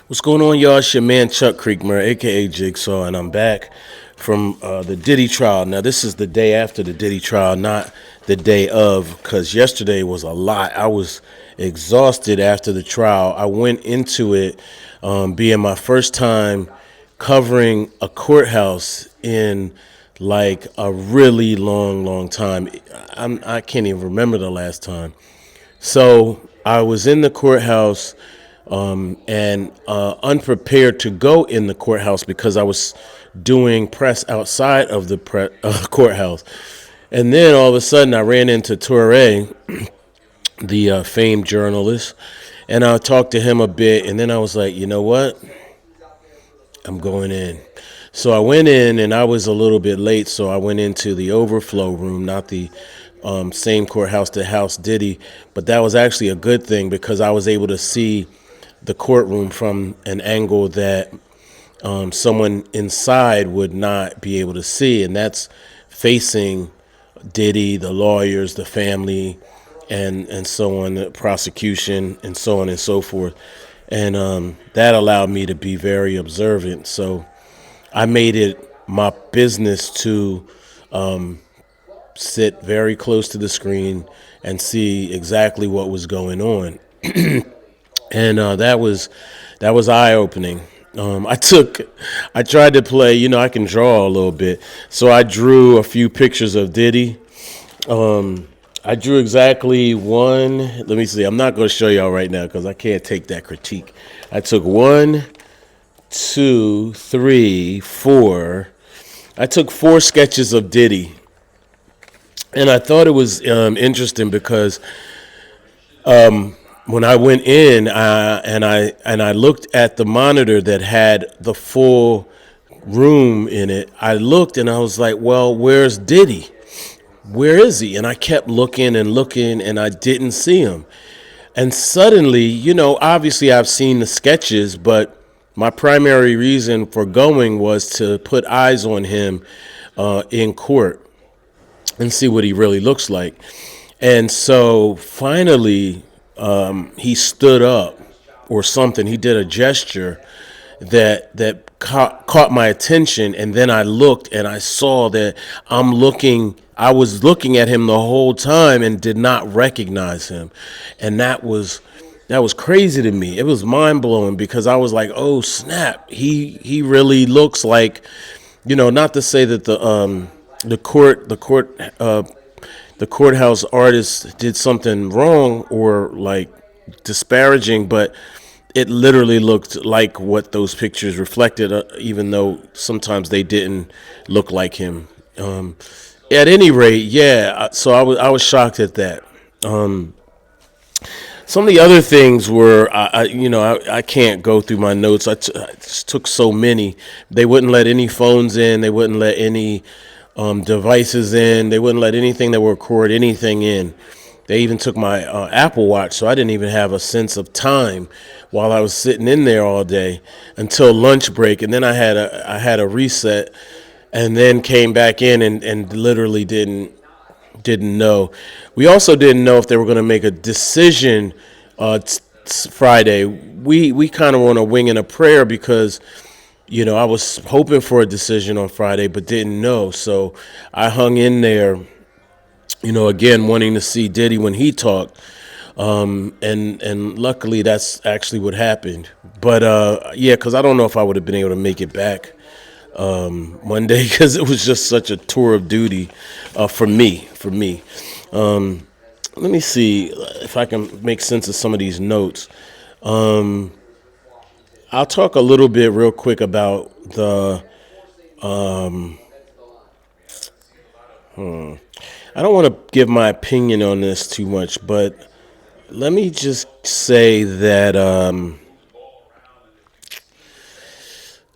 What's going on, y'all? It's your man Chuck Creekmer, aka Jigsaw, and I'm back from the Diddy trial. Now, this is the day after the Diddy trial, not the day of, because yesterday was a lot. I was exhausted after the trial. I went into it being my first time covering a courthouse in like a really long time. I can't even remember the last time. So I was in the courthouse and unprepared to go in the courthouse because I was doing press outside of the courthouse. And then all of a sudden I ran into Toure, the famed journalist, and I talked to him a bit. And then I was like, you know what? I'm going in. So I went in and I was a little bit late. So I went into the overflow room, not the same courthouse that House Diddy. But that was actually a good thing because I was able to see the courtroom from an angle that someone inside would not be able to see. And that's facing Diddy, the lawyers, the family, and so on, the prosecution, and so on and so forth. And that allowed me to be very observant. So I made it my business to sit very close to the screen and see exactly what was going on. And that was eye opening. I tried to play. I can draw a little bit, so I drew a few pictures of Diddy. I drew exactly one. Let me see. I'm not going to show y'all right now because I can't take that critique. I took one, two, three, four. I took four sketches of Diddy, and I thought it was interesting because when I went in and I looked at the monitor that had the full room in it, I looked and I was like, well, where's Diddy? Where is he? And I kept looking and looking and I didn't see him. And suddenly, obviously I've seen the sketches, but my primary reason for going was to put eyes on him in court and see what he really looks like. And so finally, he stood up or something. He did a gesture that caught my attention, and then I looked and I saw that I was looking at him the whole time and did not recognize him, and that was crazy to me. It was mind blowing because I was like, oh snap, he really looks like, not to say that the courthouse artist did something wrong or like disparaging, but it literally looked like what those pictures reflected, even though sometimes they didn't look like him. At any rate, yeah. So I was shocked at that. Some of the other things were, I can't go through my notes. I just took so many. They wouldn't let any phones in. They wouldn't let any devices in. They wouldn't let anything that would record anything in. They even took my Apple Watch, so I didn't even have a sense of time while I was sitting in there all day until lunch break, and then I had a reset, and then came back in and literally didn't know. We also didn't know if they were going to make a decision Friday. We kind of were on a wing and a prayer because I was hoping for a decision on Friday, but didn't know. So I hung in there, again, wanting to see Diddy when he talked. And luckily that's actually what happened. But yeah, because I don't know if I would have been able to make it back Monday because it was just such a tour of duty for me. Let me see if I can make sense of some of these notes. I'll talk a little bit real quick about the. I don't want to give my opinion on this too much, but let me just say that.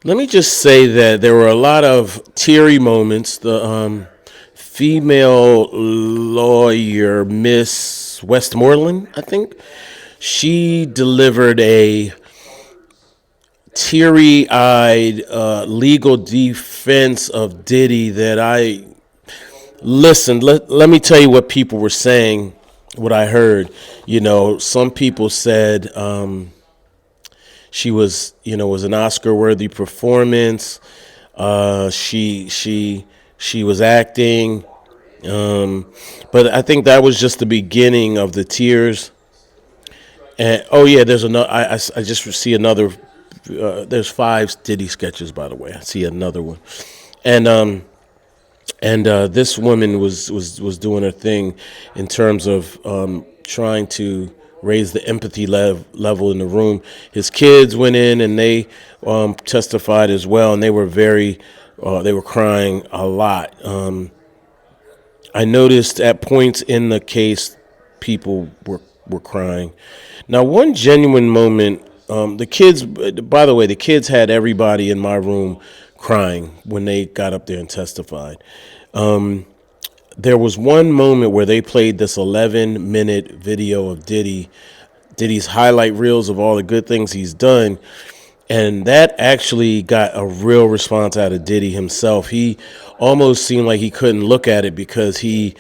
Let me just say that there were a lot of teary moments. The female lawyer, Miss Westmoreland, I think, she delivered a teary-eyed legal defense of Diddy that I listened. Let me tell you what people were saying, what I heard. Some people said she was, was an Oscar-worthy performance. She was acting, but I think that was just the beginning of the tears. And oh yeah, there's another. I just see another. There's five Diddy sketches, by the way. I see another one, and this woman was doing her thing in terms of trying to raise the empathy level in the room. His kids went in and they testified as well, and they were they were crying a lot. I noticed at points in the case, people were crying. Now, one genuine moment, the kids. By the way, the kids had everybody in my room crying when they got up there and testified. There was one moment where they played this 11-minute video of Diddy's highlight reels of all the good things he's done. And that actually got a real response out of Diddy himself. He almost seemed like he couldn't look at it because I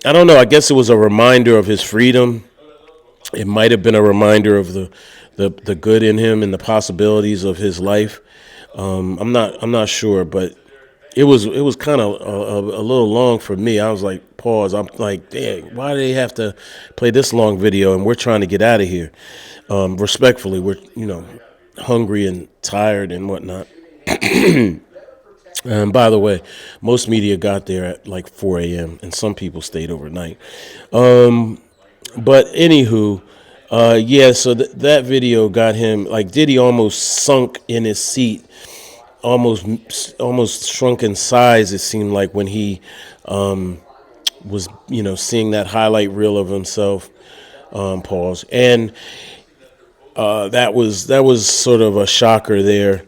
don't know, I guess it was a reminder of his freedom. It might have been a reminder of the good in him and the possibilities of his life. I'm not sure, but it was kind of a little long for me. I was like, pause. I'm like, dang, why do they have to play this long video? And we're trying to get out of here. Respectfully, we're hungry and tired and whatnot. By the way, most media got there at like 4 a.m. and some people stayed overnight. But anywho, yeah. So that video got him like Diddy almost sunk in his seat, almost shrunk in size. It seemed like when he was seeing that highlight reel of himself. Pause. And that was sort of a shocker there.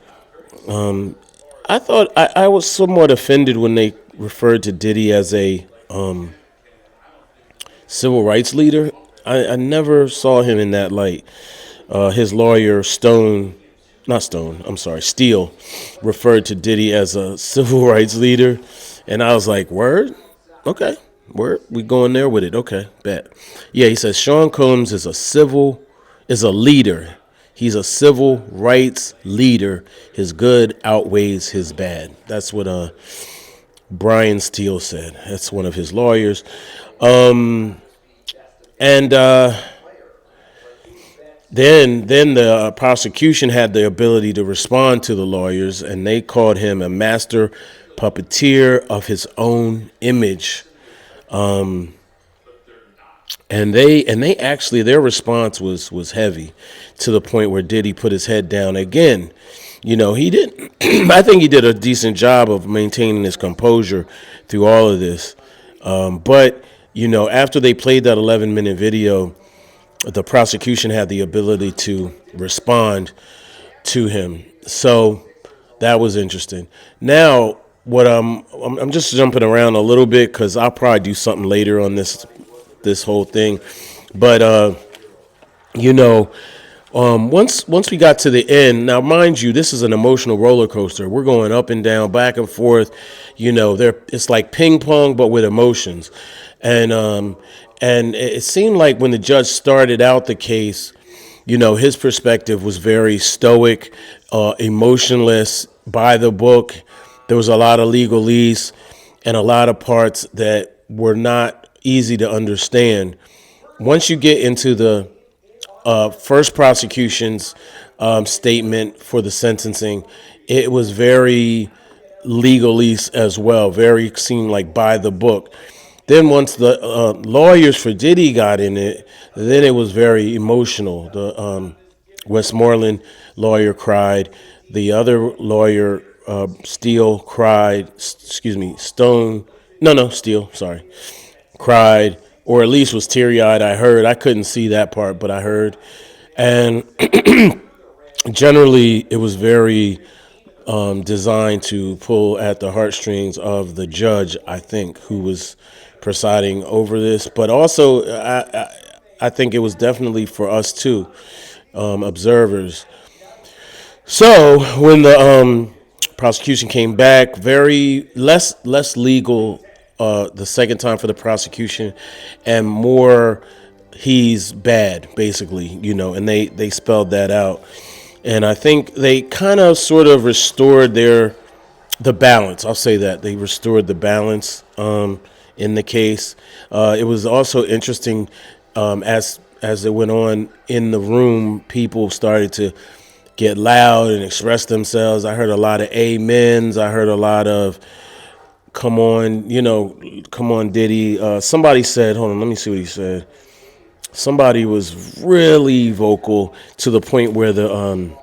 I thought I was somewhat offended when they referred to Diddy as a civil rights leader. I never saw him in that light. His lawyer Steele, referred to Diddy as a civil rights leader, and I was like, word, okay, word, we going there with it, okay, bet. Yeah, he says Sean Combs is a leader. He's a civil rights leader. His good outweighs his bad. That's what Brian Steele said. That's one of his lawyers. And then the prosecution had the ability to respond to the lawyers, and they called him a master puppeteer of his own image. And they actually, their response was heavy, to the point where Diddy put his head down again. He didn't. I think he did a decent job of maintaining his composure through all of this. But after they played that 11-minute video, the prosecution had the ability to respond to him. So that was interesting. Now, what I'm just jumping around a little bit because I'll probably do something later on this whole thing. But once we got to the end, now mind you, this is an emotional roller coaster. We're going up and down, back and forth. It's like ping pong, but with emotions. And it seemed like when the judge started out the case, his perspective was very stoic, emotionless, by the book. There was a lot of legalese and a lot of parts that were not easy to understand. Once you get into the first prosecution's statement for the sentencing, it was very legalese as well, very seemed like by the book. Then once the lawyers for Diddy got in it, then it was very emotional. The Westmoreland lawyer cried. The other lawyer, Steele, cried. Excuse me, Steele, sorry, cried, or at least was teary-eyed. I couldn't see that part, but I heard. And generally, it was very designed to pull at the heartstrings of the judge, I think, who was presiding over this. But also, I think it was definitely for us too, observers. So when the prosecution came back, very less legal the second time for the prosecution, and more he's bad, basically, and they spelled that out. and I think they kind of sort of restored the balance. I'll say that they restored the balance in the case. It was also interesting as it went on in the room. People started to get loud and express themselves. I heard a lot of amens. I heard a lot of come on, come on, Diddy. Somebody said, hold on, let me see what he said. Somebody was really vocal to the point where the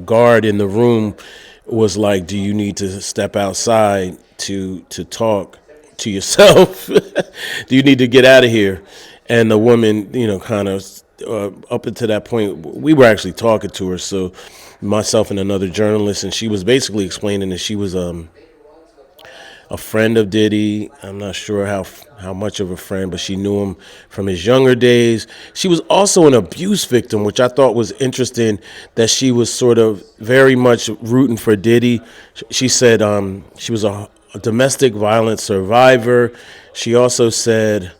guard in the room was like, "Do you need to step outside to talk to yourself? Do you need to get out of here?" And the woman, kind of up until that point, we were actually talking to her. So myself and another journalist, and she was basically explaining that she was a friend of Diddy. I'm not sure how much of a friend, but she knew him from his younger days. She was also an abuse victim, which I thought was interesting. That she was sort of very much rooting for Diddy. She said she was a domestic violence survivor. She also said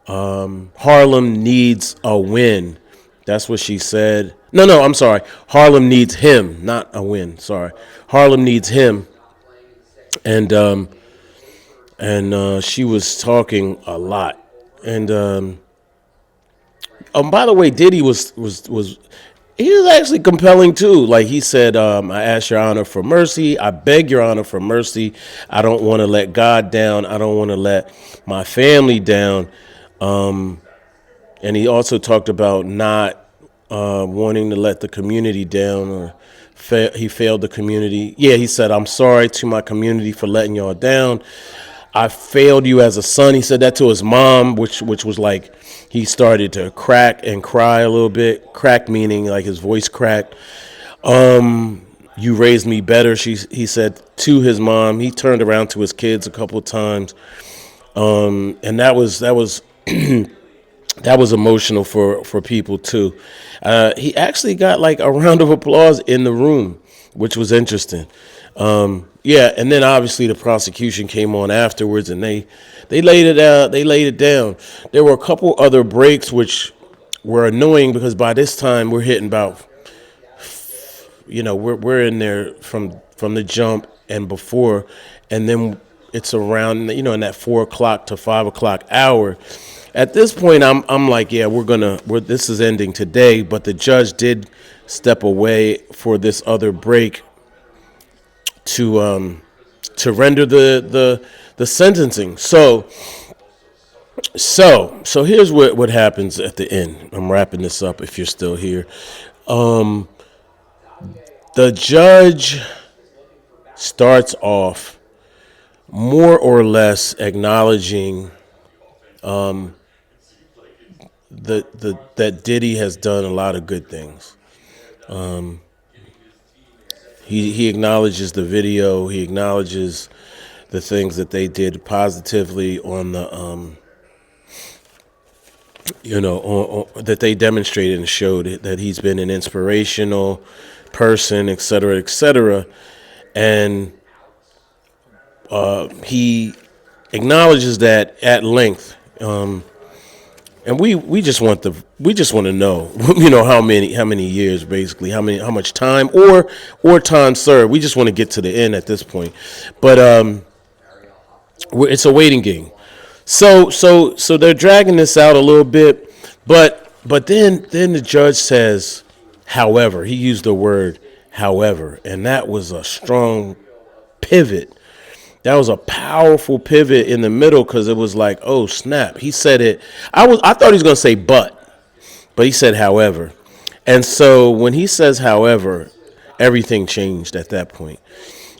Harlem needs a win. That's what she said. No, I'm sorry. Harlem needs him, not a win. Sorry. Harlem needs him. And she was talking a lot. And by the way, Diddy was he was actually compelling too. Like he said, I ask your honor for mercy. I beg your honor for mercy. I don't want to let God down. I don't want to let my family down. And he also talked about not wanting to let the community down, or he failed the community. Yeah, he said, I'm sorry to my community for letting y'all down. I failed you as a son. He said that to his mom, which was like he started to crack and cry a little bit. Crack meaning like his voice cracked. You raised me better, he said to his mom. He turned around to his kids a couple of times, and that was that was emotional for people too. He actually got like a round of applause in the room, which was interesting. Yeah, and then obviously the prosecution came on afterwards, and they laid it out. They laid it down. There were a couple other breaks which were annoying because by this time we're hitting about, we're in there from the jump and before, and then it's around in that 4 o'clock to 5 o'clock hour. At this point, I'm like, yeah, this is ending today, but the judge did step away for this other break to render the sentencing. So here's what happens at the end. I'm wrapping this up if you're still here. The judge starts off more or less acknowledging that Diddy has done a lot of good things. He acknowledges the video. He acknowledges the things that they did positively on the that they demonstrated and showed that he's been an inspirational person, et cetera, et cetera. And he acknowledges that at length. And we just want to know, how many years, basically, how much time or time served. We just want to get to the end at this point. But it's a waiting game. So they're dragging this out a little bit, but then the judge says, however, he used the word however, and that was a strong pivot. That was a powerful pivot in the middle because it was like, oh snap. He said it. I thought he was gonna say but he said however. And so when he says however, everything changed at that point.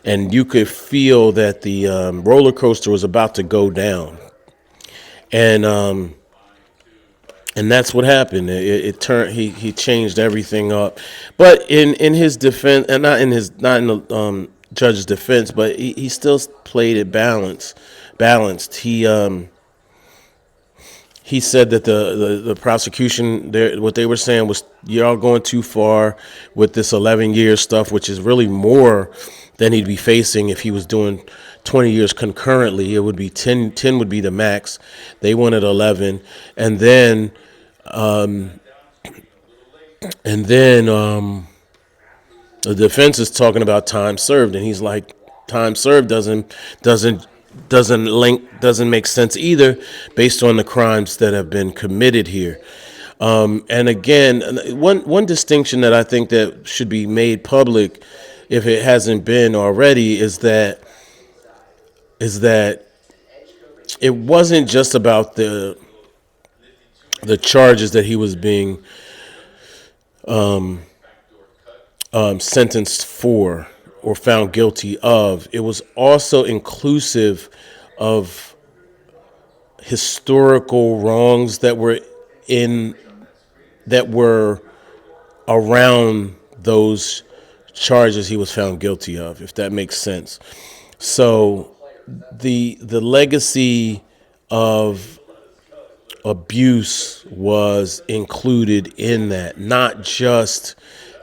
And you could feel that the roller coaster was about to go down. And that's what happened. It turned. He changed everything up. But in his defense, and not in the judge's defense, but he still played it balanced. He said that the prosecution, what they were saying was, y'all going too far with this 11 years stuff, which is really more than he'd be facing if he was doing 20 years concurrently. It would be 10 would be the max. They wanted 11. And then And then the defense is talking about time served, and he's like, time served doesn't doesn't make sense either, based on the crimes that have been committed here. And again, one distinction that I think that should be made public, if it hasn't been already, is that it wasn't just about the charges that he was being sentenced for or found guilty of. It was also inclusive of historical wrongs in that were around those charges he was found guilty of, if that makes sense. So the legacy of abuse was included in that, not just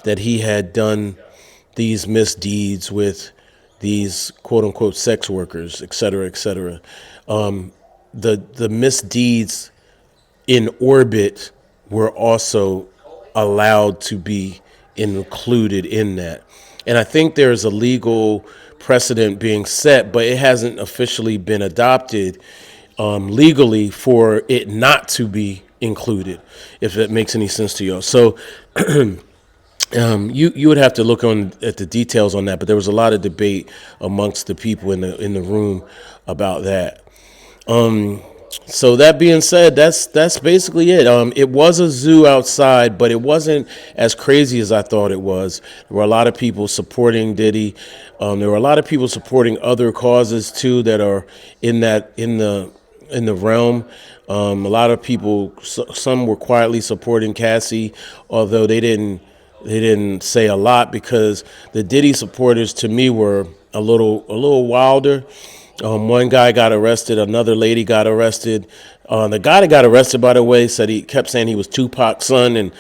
that he had done these misdeeds with these quote unquote sex workers, et cetera, et cetera. The misdeeds in orbit were also allowed to be included in that. And I think there's a legal precedent being set, but it hasn't officially been adopted legally for it not to be included, if that makes any sense to you. So you would have to look on at the details on that, but there was a lot of debate amongst the people in the room about that. So that being said, that's basically it. It was a zoo outside, but it wasn't as crazy as I thought it was. There were a lot of people supporting Diddy. There were a lot of people supporting other causes too that are in the realm. A lot of people, some were quietly supporting Cassie, although they didn't say a lot, because the Diddy supporters to me were a little wilder. One guy got arrested. Another lady got arrested. The guy that got arrested, by the way, said he kept saying he was Tupac's son, and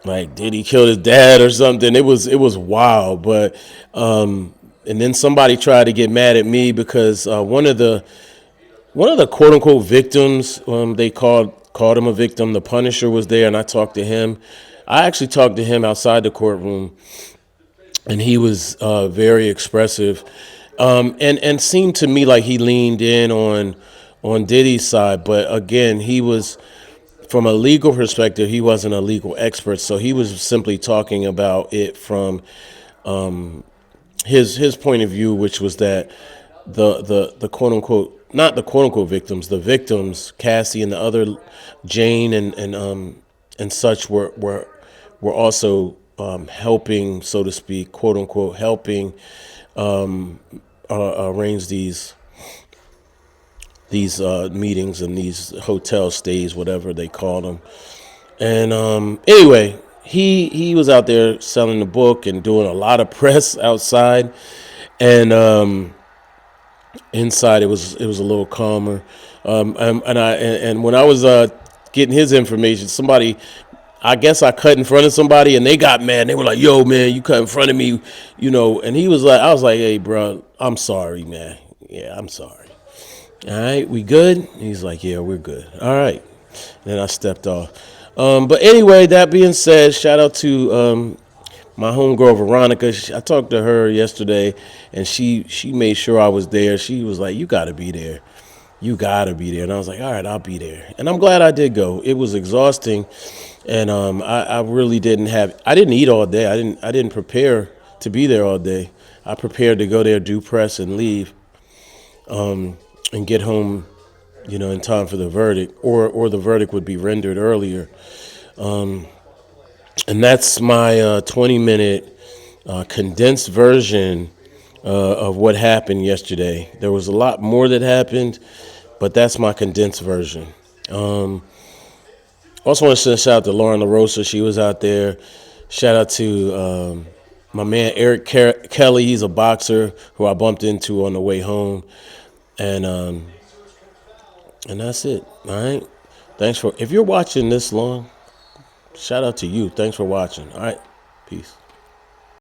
like, did he kill his dad or something? It was wild. But and then somebody tried to get mad at me because one of the quote unquote victims, they called him a victim. The Punisher was there, and I talked to him. I actually talked to him outside the courtroom, and he was very expressive, and seemed to me like he leaned in on Diddy's side. But again, he was, from a legal perspective, he wasn't a legal expert, so he was simply talking about it from his point of view, which was that the quote unquote, not the quote unquote victims, the victims, Cassie and the other, Jane and such, were also helping, so to speak, quote unquote, helping arrange these meetings and these hotel stays, whatever they called them. And anyway, he was out there selling the book and doing a lot of press outside, and inside it was a little calmer. And when I was getting his information, somebody, I guess I cut in front of somebody, and they got mad. And they were like, "Yo, man, you cut in front of me, you know." And he was like, "I was like, hey, bro, I'm sorry, man. Yeah, I'm sorry. All right, we good?" And he's like, "Yeah, we're good. All right." And then I stepped off. But anyway, that being said, shout out to my homegirl Veronica. I talked to her yesterday, and she made sure I was there. She was like, "You got to be there. You got to be there." And I was like, "All right, I'll be there." And I'm glad I did go. It was exhausting, and I really I didn't eat all day. I didn't prepare to be there all day. I prepared to go there, do press, and leave, and get home, in time for the verdict, or the verdict would be rendered earlier. And that's my 20-minute condensed version of what happened yesterday. There was a lot more that happened, but that's my condensed version. Also want to send a shout out to Lauren LaRosa. She was out there. Shout out to my man Eric Kelly. He's a boxer who I bumped into on the way home. And that's it. All right. If you're watching this long, shout out to you. Thanks for watching. All right. Peace.